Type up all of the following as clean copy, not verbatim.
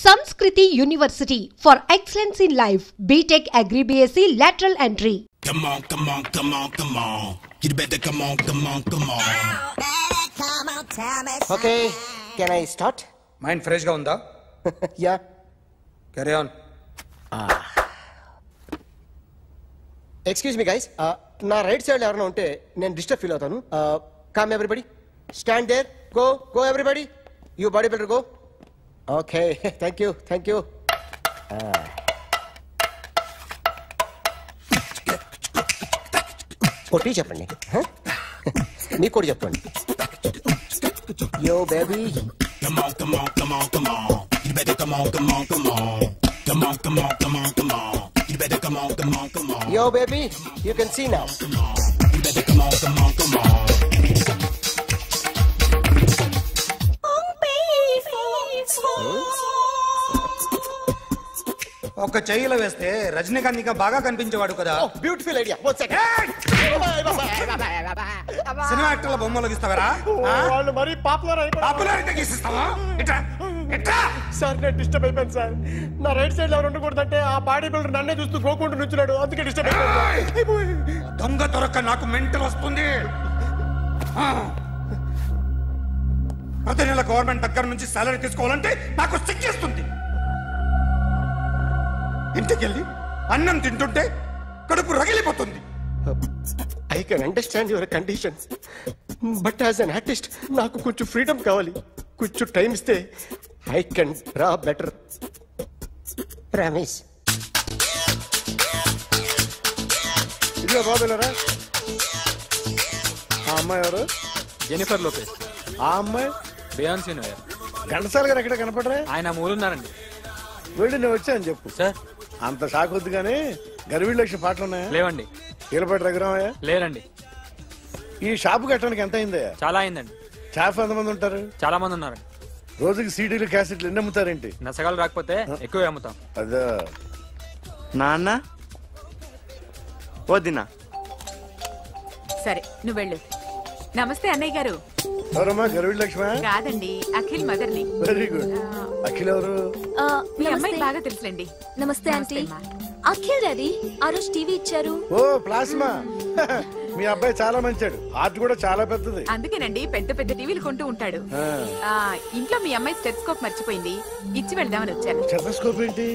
Sanskriti University for excellence in life. BTech Agri BSc lateral entry. Come on, come on, come on, come on. You better come on, come on, come on. Okay, can I start? Mind fresh ga unda? Yeah. Carry on. Excuse me guys. నా right side ఎవరైనా ఉంటే నేను disturb feel అవుతాను. Come everybody. Stand there. Go everybody. You bodybuilder go. Okay, thank you. కొట్టి చెప్పండి, మీకు కూడా చెప్పండి. Yo baby. Come on, come on, come on, come on. You better come on, come on, come on. Come on, come on, come on, come on. You better come on, come on, come on. Yo baby, you can see now. You better come on, come on, come on. ఒక చెయ్యిలో వేస్తే రజనీకాంత్ ఇంకా బాగా కనిపించేవాడు కదా. Beautiful idea. Cinema యాక్టర్ల బొమ్మలు గీస్తావరా? వాళ్ళు మరి popularity గీసిస్తావా? Sir నేను disturb అయిపోయాను సార్. నా రైట్ సైడ్ ఎవరు ఉండకూడదంటే ఆ బాడీ బిల్డర్ నన్నే చూస్తూ గోకుంటూ నుంచున్నాడు, అందుకే డిస్టర్బ్ అయిపోయాను. దొంగ దొరక్క నాకు మెంటల్ వస్తుంది. ప్రతి నెల గవర్నమెంట్ దగ్గర నుంచి సాలరీ తీసుకోవాలంటే నాకు సిగ్గేస్తుంది. ఇంటికెళ్ళి అన్నం తింటుంటే కడుపు రగిలిపోతుంది. I can understand your conditions, but as an artist నాకు కొంచెం ఫ్రీడమ్ కావాలి. కొంచెం టైం ఇస్తే I can draw better. Promise. ఇదిగో బాబులరా, ఆ అమ్మాయి ఎవరు? Jennifer Lopez. ఆ అమ్మాయి బియాన్సీ నోయర్. ఘంటసాల గారు ఎక్కడ కనపడరా? ఆయన మూలున్నారండి. వెళ్ళి నేను వచ్చాను చెప్పు. సార్ అంత షాక్ వద్దు కానీ గర్వీళ్ళ లక్ష పాటలు ఉన్నాయా? లేవండి. కీలపాటి రఘురామయ్య లేరండి. ఈ షాపు కట్టడానికి ఎంత అయిందయ్యా? చాలా అయిందండి. స్టాఫ్ ఎంతమంది ఉంటారు? చాలా మంది ఉన్నారండి. రోజుకి సీడీలు క్యాసెట్లు ఎన్ని అమ్ముతారేంటి? నసగాలు రాకపోతే ఎక్కువ అమ్ముతాం. అదా నాన్న వదినా. సరే నువ్వు వెళ్ళు. నమస్తే అన్నయ్య గారు. ఎవరమ్మా? గర్వీళ్ళ లక్ష్మ? కాదండి, అఖిల్ మదర్ని. Very good. అఖిల్ ఎవరు? మీ అమ్మాయి బాగా తెలుసులేండి. నమస్తే ఆంటీ. అఖిల్ డాడీ ఆ రోజు టీవీ ఇచ్చారు. ఓ ప్లాస్మా. మీ అబ్బాయి చాలా మంచాడు, హార్ట్ కూడా చాలా పెద్దది. అందుకేనండి పెద్ద పెద్ద టీవీలు కొంటూ ఉంటాడు. ఇంట్లో మీ అమ్మాయి స్టెథోస్కోప్ మర్చిపోయింది, ఇచ్చి వెళ్దామని వచ్చాను. స్టెథోస్కోప్ ఏంటి?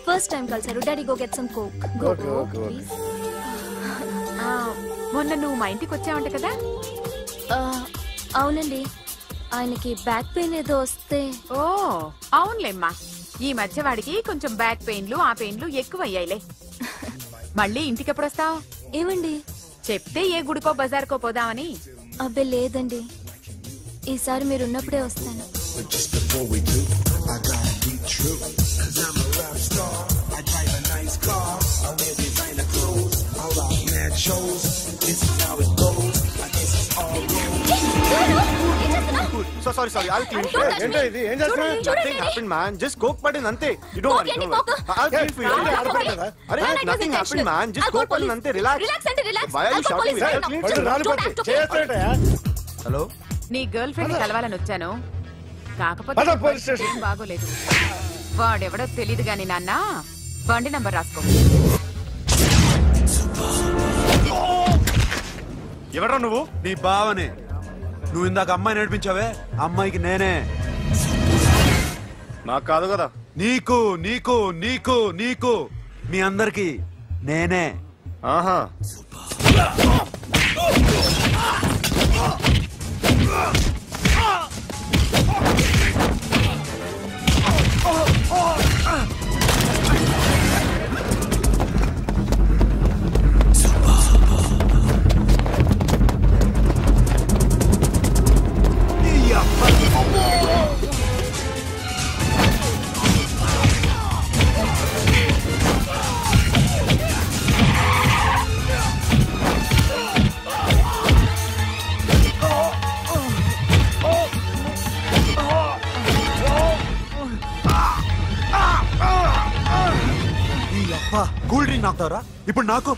ఫస్ట్ టైం కలిసారు. Daddy go get some coke. Go please. మొన్న నువ్వు మా ఇంటికి వచ్చావంట కదా? అవునండి, ఆయనకి బ్యాక్ పెయిన్ ఏదో వస్తే. ఓ అవునులేమ్మా, ఈ మధ్య వాడికి కొంచెం బ్యాక్ పెయిన్లు ఆ పెయిన్లు ఎక్కువ అయ్యాయిలే. మళ్ళీ ఇంటికి ఎప్పుడు వస్తావు? ఏమండి చెప్తే ఏ గుడికో బజార్కో పోదామని. అబ్బే లేదండి, ఈసారి మీరున్నప్పుడే వస్తాను. Sorry, I'll clean for you. ఏంటో ఇది? ఏం చేస్తున్నా? Nothing happened, man. Just coke పడింది అంతే. You don't worry. I'll clean for you. అరే nothing happened, man. Just coke పడింది అంతే. Relax. Why are you shouting me? Hello, నీ గర్ల్ ఫ్రెండ్ కలవాలని వచ్చాను, కాకపోతే ఏం బాగోలేదు. వాడెవడో తెలీదు గాని నాన్న, బండి నంబర్ రాసుకో. ఎవడ్రా నువ్వు? నీ బావనే. నువ్వు ఇందాక అమ్మాయి నడిపించావే, అమ్మాయికి నేనే. నాకు కాదు కదా. నీకు నీకు నీకు నీకు మీ అందరికి నేనే. ఆహా, కూల్ డ్రింక్ నాకుతారా ఇప్పుడు? నాకు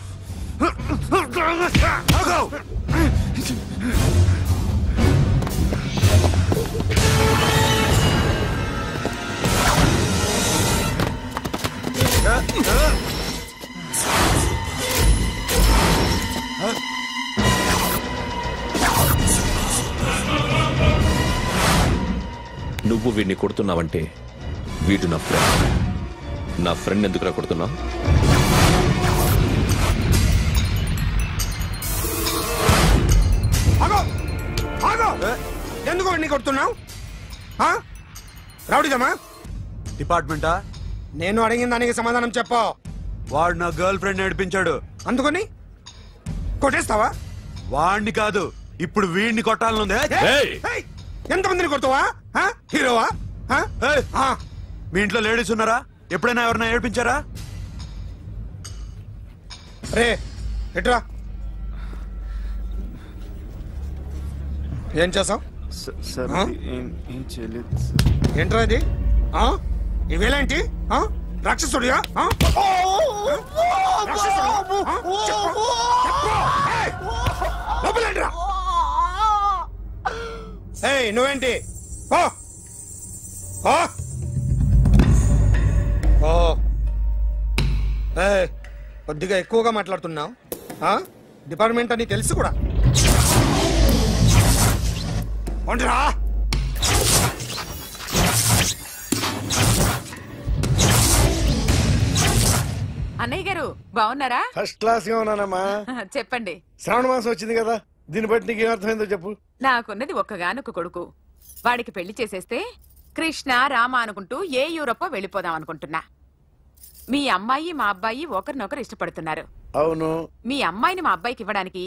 నువ్వు వీడిని కొడుతున్నావంటే వీడు నా ఫ్రెండ్. నా ఫ్రెండ్ ఎందుకురా కొడుతున్నావు? ఎందుకు వాడిని కొడుతున్నావు? రౌడీదమ్మా? డిపార్ట్మెంటా? నేను అడిగిన దానికి సమాధానం చెప్పు. వాడు నా గర్ల్ ఫ్రెండ్ నడిపించాడు. అందుకని కొట్టేస్తావా? వాడిని కాదు, ఇప్పుడు వీడిని కొట్టాలనుంది. ఎంతమందిని కొడతావా? హీరోవా? మీ ఇంట్లో లేడీస్ ఉన్నారా? ఎప్పుడైనా ఎవరైనా ఏడిపించారా? రే ఎట్రా, ఏం చేసావు? ఏంట్రా ఇది? ఇవేలాంటి రాక్షసుడియా? నువ్వేంటి? కొద్దిగా ఎక్కువగా మాట్లాడుతున్నావు. డిపార్ట్మెంట్ అని తెలుసు కూడా. అన్నయ్య గారు బాగున్నారా? ఫస్ట్ క్లాస్ గా ఉన్నానమ్మా. చెప్పండి. శ్రావణ మాసం వచ్చింది కదా, దీన్ని బట్టి నీకు ఏమర్థమైందో చెప్పు. నాకున్నది ఒక్కగానొక్క కొడుకు. వాడికి పెళ్లి చేసేస్తే కృష్ణ రామ అనుకుంటూ ఏ యూరోపో వెళ్ళిపోదాం అనుకుంటున్నా. మీ అమ్మాయి మా అబ్బాయి ఒకరినొకరు ఇష్టపడుతున్నారు. అవును. మీ అమ్మాయిని మా అబ్బాయికి ఇవ్వడానికి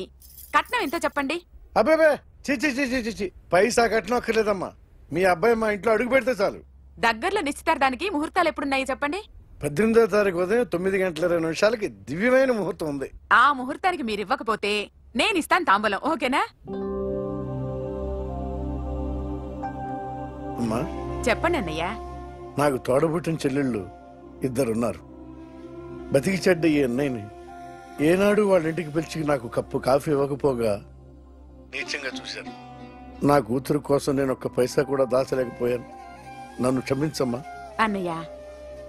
కట్నం ఎంతో చెప్పండి. అబ్బే చిచి పైసా కట్నం అక్కర్లేదమ్మా. మీ అబ్బాయి మా ఇంట్లో అడుగు పెడితే చాలు. దగ్గరలో నిశ్చితార్థానికి ముహూర్తాలు ఎప్పుడున్నాయి చెప్పండి. 18వ తారీఖు ఉదయం 9:20 దివ్యమైన ముహూర్తం ఉంది. ఆ ముహూర్తానికి మీరు ఇవ్వకపోతే నేను ఇస్తాను తాంబూలం. ఓకేనా? అమ్మా చెప్పండి అన్నయ్య. నాకు తోడబుట్టిన చెల్లెళ్ళు 2 ఉన్నారు. బతికి చెడ్డ ఈ అన్నయ్యని ఏనాడు వాళ్ళ ఇంటికి పిలిచి నాకు కప్పు కాఫీ ఇవ్వకపోగా నీచంగా చూశాను. నా కూతురు కోసం నేను ఒక్క పైసా కూడా దాచలేకపోయాను. నన్ను క్షమించమ్మా. అన్నయ్య,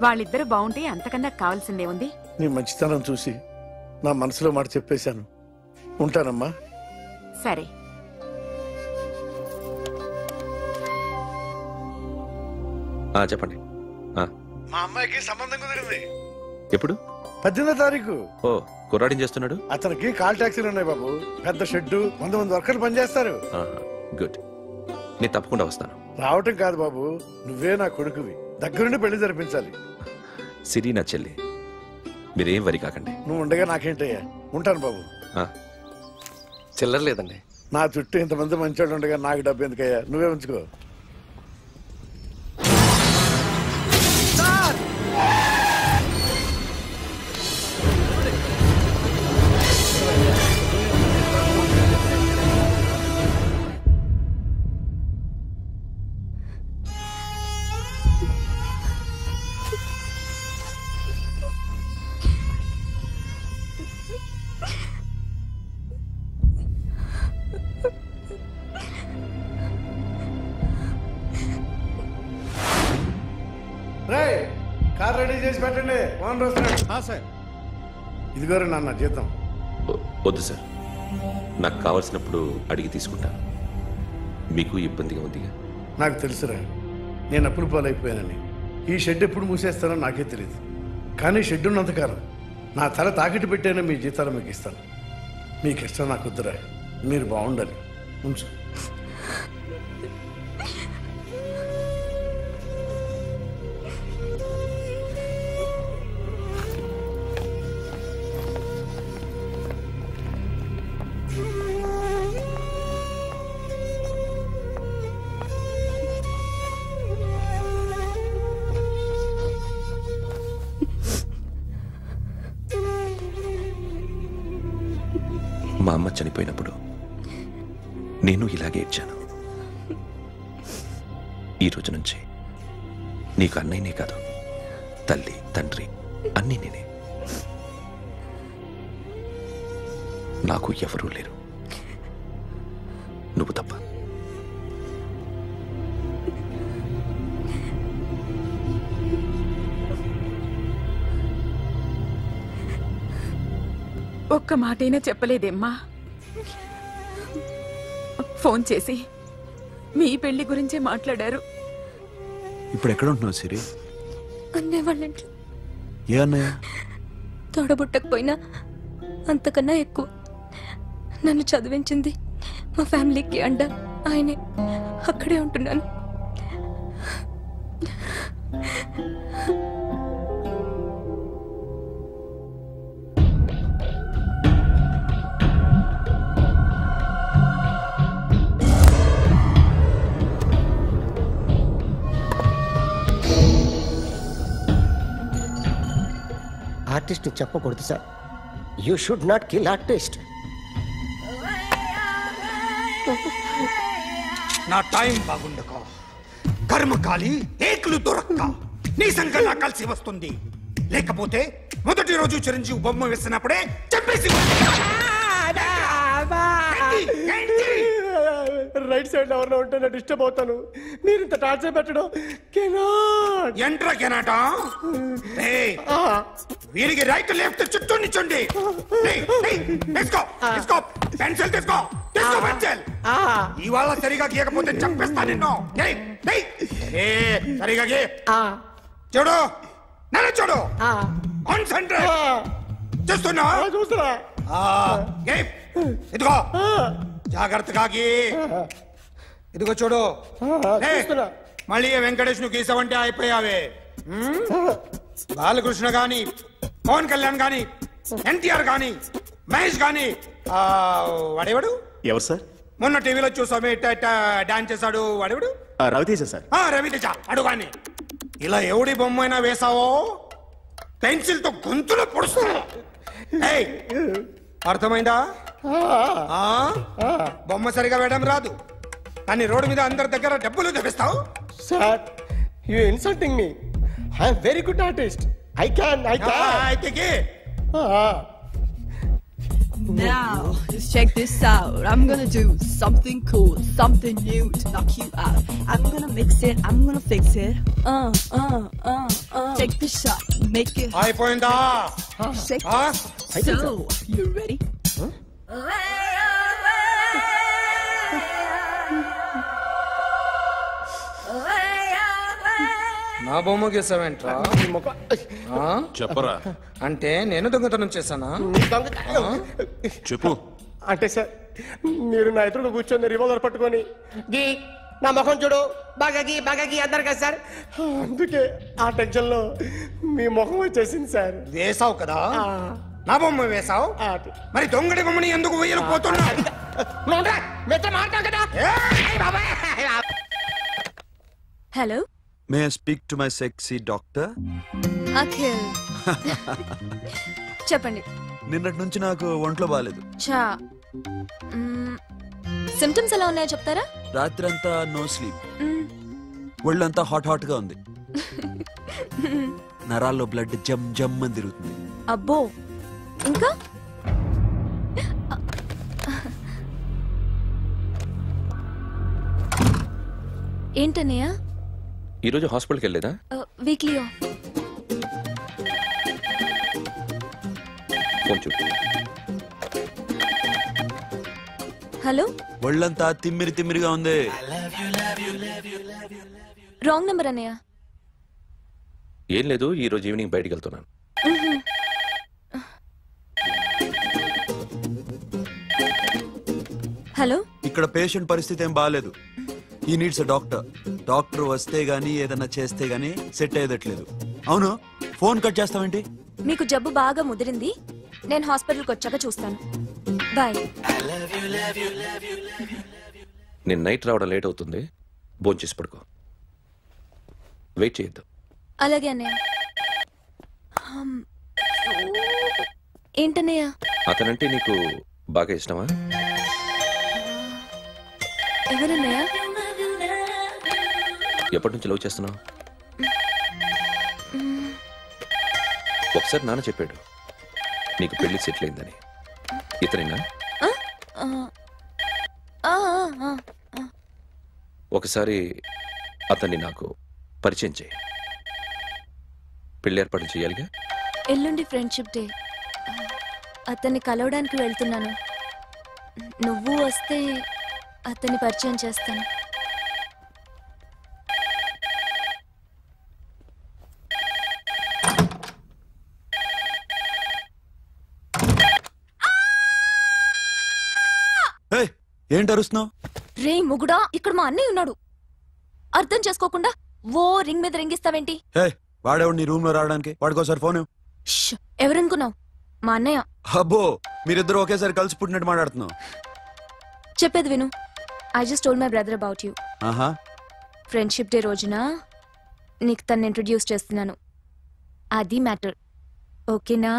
వాళ్ళిద్దరు బాగుంటే అంతకన్నా కావాల్సిందే ఉంది. నీ మంచితనం చూసి నా మనసులో మాట చెప్పేశాను. ఉంటానమ్మా. సరే. చెప్పండి. మా అమ్మాయికి సంబంధం కుదిరింది. ఎప్పుడు? 18వ తారీఖు. ఓ, కుర్రాడేం చేస్తున్నాడు? అతనికి కాల్ టాక్సీలు ఉన్నాయి బాబు. పెద్ద షెడ్డు, 100 వర్కర్లు పనిచేస్తారు. గుడ్. నేను తప్పకుండా వస్తాను. రావటం కాదు బాబు, నువ్వే నా కొడుకువి. దగ్గరుండి పెళ్లి జరిపించాలి. సిరి నా చెల్లి, మీరేం వరి కాకండి. నువ్వు ఉండగా నాకేంటయ్యా. ఉంటాను బాబు. చిల్లర లేదండి. నా చుట్టూ ఇంతమంది మంచోళ్ళు ఉండగా నాకు డబ్బు ఎందుకయ్యా? నువ్వే ఉంచుకో. కార్ రెడీ చేసి పెట్టండి. ఓనర్ వస్తున్నాడు. సార్, ఇదిగోరు నాన్న జీతం. వద్దు సార్, నాకు కావాల్సినప్పుడు అడిగి తీసుకుంటాను. మీకు ఇబ్బందిగా ఉందిగా? నాకు తెలుసురా, నేను అప్పులు పాలైపోయానని. ఈ షెడ్ ఎప్పుడు మూసేస్తానో నాకే తెలియదు. కానీ షెడ్ ఉన్నంతకాలం నా తల తాకిట్టు పెట్టైనా మీ జీతాలు మీకు ఇస్తాను. మీకు ఇష్టం నాకు వద్దురా. మీరు బాగుండాలి. ఉంచు. మా అమ్మ చనిపోయినప్పుడు నేను ఇలాగే ఇచ్చాను. ఈ రోజు నుంచి నీకు అన్నయ్యనే కాదు, తల్లి తండ్రి అన్నీ నేనే. నాకు ఎవరూ లేరు, నువ్వు తప్ప. ఒక్క మాటైనా చెప్పలేదేమ్మా? ఫోన్ చేసి మీ పెళ్లి గురించే మాట్లాడారు. ఇప్పుడు ఎక్కడ ఉంటున్నావు సిరి? అన్నయ్య వాళ్ళ ఇంట్లో. ఏ అన్నయ్య? తోడబుట్టకపోయినా అంతకన్నా ఎక్కువ నన్ను చదివించింది మా ఫ్యామిలీకి అండ ఆయనే. అక్కడే ఉంటున్నాను. ఆర్టిస్ట్ చెప్పకూడదు sir. You should not kill artist. నా టైం బాగుండకో, కర్మకాలి ఏకులు దొరక్క నీ సంకల్లా కలిసి వస్తుంది. లేకపోతే మొదటి రోజు చిరంజీవి బొమ్మ వేసినప్పుడే చెప్పేసి రైట్ సైడ్ ఎవరిలో ఉంటే నేను డిస్టర్బ్ అవుతాను. మీరు ఇంత టార్చర్ పెట్టడం ఎంట్రా కెనాట. వీరికి రైట్ లెఫ్ట్ చుట్టూ నిచ్చండి. పెన్సిల్ తీసుకో, పెన్సిల్. ఇవాళ సరిగా గీయకపోతే చంపేస్తా నిన్ను. సరిగా గీ. చూడు, నన్ను చూడు. కాన్సంట్రేట్ చూస్తున్నా. ఇదిగో జాగ్రత్తగా గీ. ఇదిగో చూడు. మళ్ళీ వెంకటేష్ ను గీసావంటే అయిపోయావే. బాలకృష్ణ గాని, పవన్ కళ్యాణ్ గాని, ఎన్టీఆర్ గాని, మహేష్ గాని, వాడేవాడు ఎవరు సార్? మొన్న టీవీలో చూసామే డాన్స్ చేశాడు, వాడేవాడు? రవితేజ సార్. రవితేజ అడుగాని. ఇలా ఎవడి బొమ్మ అయినా వేసావో పెన్సిల్ తో గొంతులో పొడుస్తా. అర్థమైందా? బొమ్మ సరిగా వేయడం రాదు కానీ రోడ్డు మీద అందరి దగ్గర డబ్బులు తెప్పిస్తావు. Sir, you insulting me. I am very good artist. I can. Now, just check this out. I'm gonna do something cool, something new to knock you out. I'm gonna mix it, I'm gonna fix it. Take the shot, make it. అయిపోయిందా? Shake it. So, you ready? నా బొమ్మ గీసావేంట్రా? చెప్పరా. అంటే నేను దొంగతనం చేశానా? చెప్పు. అంటే సార్, మీరు నా ఎదురుగా కూర్చొని రివాల్వర్ పట్టుకొని గీ, నా ముఖం చూడు, బాగా గీ అన్నారు కదా సార్. అందుకే ఆ టెన్షన్ లో మీ ముఖం వచ్చేసింది సార్. వేసావు కదా, నా బొమ్మ వేసావు. మరి దొంగడి బొమ్మని ఎందుకు వేయలేకపోతున్నా? Hello, may I speak to my sexy doctor? Akhil. చెప్పండి. నిన్నటి నుంచి నాకు ఒంట్లో బాగాలేదు. చా, సిమ్టమ్స్ ఎలా ఉన్నాయో చెప్తారా? రాత్రి అంతా నో స్లీప్, ఒళ్ళంతా హాట్ గా ఉంది, నరాల్లో బ్లడ్ జమ్ జమ్ అని తిరుగుతుంది. అబ్బో, ఇంకా? ఏంటన్నయ్య? ఈరోజు హాస్పిటల్కి వెళ్ళలేదా? Weekly off. ఫోన్ చూడు. హలో, ఒళ్ళంతా తిమ్మిరిగా ఉంది. రాంగ్ నెంబర్ అన్నయ్య. ఏం లేదు, ఈ రోజు ఈవినింగ్ బయటికి వెళ్తున్నాను. హలో, ఇక్కడ పేషెంట్ పరిస్థితి ఏం బాగాలేదు. ఈ నీడ్స్ డాక్టర్. డాక్టర్ వస్తే గానీ ఏదన్నా చేస్తే గానీ సెట్ అయ్యేదట్లేదు. అవును, ఫోన్ కట్ చేస్తావేంటి? మీకు జబ్బు బాగా ముదిరింది, నేను హాస్పిటల్కి వచ్చాక చూస్తాను. బాయ్. నేను నైట్ రావడం లేట్ అవుతుంది, భోంచేసి పడుకో. వెయిట్ చేయొద్దు. అలాగే అన్నయ్య. ఏంటన్నయ్య? అతనంటే నీకు బాగా ఇష్టమా? ఎవరన్నయ్య? ఎప్పటి నుంచి లవ్ చేస్తున్నావు? ఒకసారి నాన్న చెప్పాడు నీకు పెళ్లి సెటిల్ అయిందని. ఇతనేనా? ఒకసారి అతన్ని నాకు పరిచయం చేయి. పెళ్లి ఏర్పాటు చేయాలిగా. ఎల్లుండి ఫ్రెండ్షిప్ డే, అతన్ని కలవడానికి వెళ్తున్నాను. నువ్వు వస్తే అతన్ని పరిచయం చేస్తాను. ఏంటి అరుస్తున్నావు? రే ముగుడా, ఇక్కడ మా అన్నయ్య ఉన్నాడు. అర్థం చేసుకోకుండా ఓ రింగ్ మీద రింగిస్తావేంటి? వాడేవాడు నీ రూమ్ లో రావడానికి? వాడికోసారి ఫోన్. ఎవరనుకున్నావు? మా అన్నయ్య. అబ్బో, మీరిద్దరు ఒకేసారి కలిసి పుట్టినట్టు మాట్లాడుతున్నావు. చెప్పేది విను. I just told my brother about you. Friendship day రోజున నీకు తను ఇంట్రొడ్యూస్ చేస్తున్నాను. అది మ్యాటర్. ఓకేనా?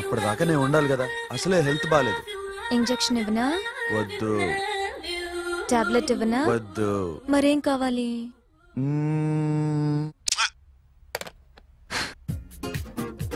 అప్పటిదాకా నేను ఉండాలి కదా, అసలే హెల్త్ బాగాలేదు. ఇంజెక్షన్ ఇవ్వనా? వద్దు. టాబ్లెట్ ఇవ్వనా? వద్దు. మరేం కావాలి?